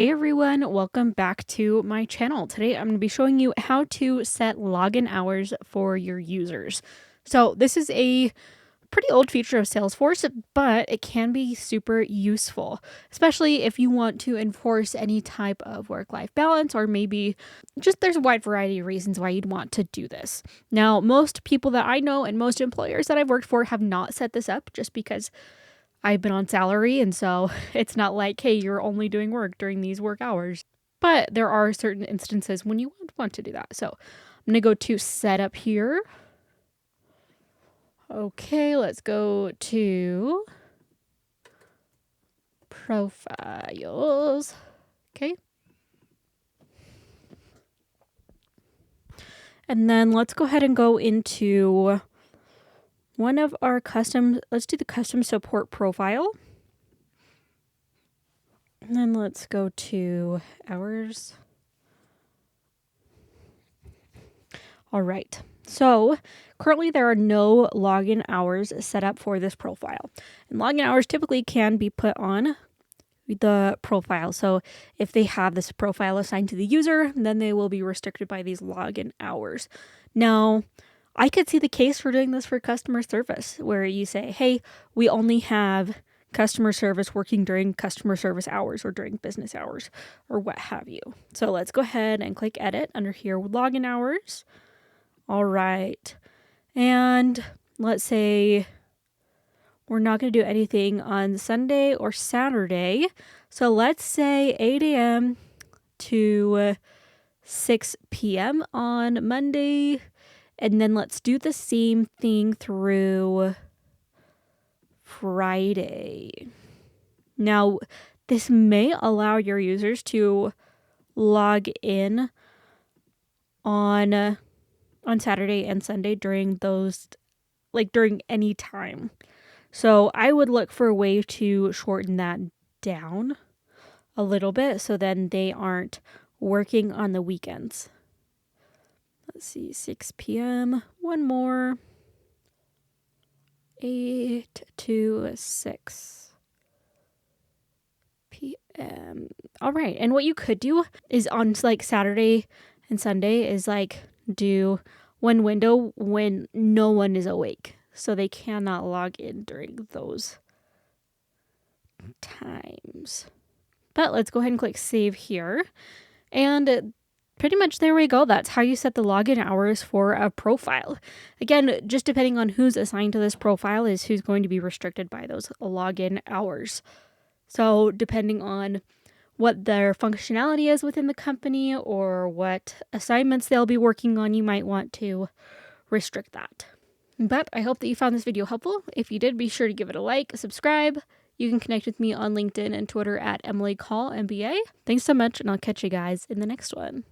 Hey everyone, welcome back to my channel. Today I'm going to be showing you how to set login hours for your users. So this is a pretty old feature of Salesforce, but it can be super useful, especially if you want to enforce any type of work-life balance, or maybe just there's a wide variety of reasons why you'd want to do this. Now, most people that I know and most employers that I've worked for have not set this up just because I've been on salary, and so it's not like, hey, you're only doing work during these work hours. But there are certain instances when you want to do that. So I'm going to go to setup here. Okay, let's go to profiles. Okay. And then let's go ahead and go into one of our let's do the custom support profile. And then let's go to hours. All right. So currently there are no login hours set up for this profile. And login hours typically can be put on the profile. So if they have this profile assigned to the user, then they will be restricted by these login hours. Now, I could see the case for doing this for customer service, where you say, hey, we only have customer service working during customer service hours or during business hours or what have you. So let's go ahead and click edit under here with login hours. All right. And let's say we're not going to do anything on Sunday or Saturday. So let's say 8 a.m. to 6 p.m. on Monday. And then let's do the same thing through Friday. Now, this may allow your users to log in on Saturday and Sunday during those, during any time. So I would look for a way to shorten that down a little bit so then they aren't working on the weekends. Let's see, 6 p.m. One more. 8 to 6 p.m. All right. And what you could do is on Saturday and Sunday is do one window when no one is awake. So they cannot log in during those times. But let's go ahead and click save here. And pretty much there we go. That's how you set the login hours for a profile. Again, just depending on who's assigned to this profile is who's going to be restricted by those login hours. So depending on what their functionality is within the company or what assignments they'll be working on, you might want to restrict that. But I hope that you found this video helpful. If you did, be sure to give it a like, subscribe. You can connect with me on LinkedIn and Twitter at EmilyCallMBA. Thanks so much, and I'll catch you guys in the next one.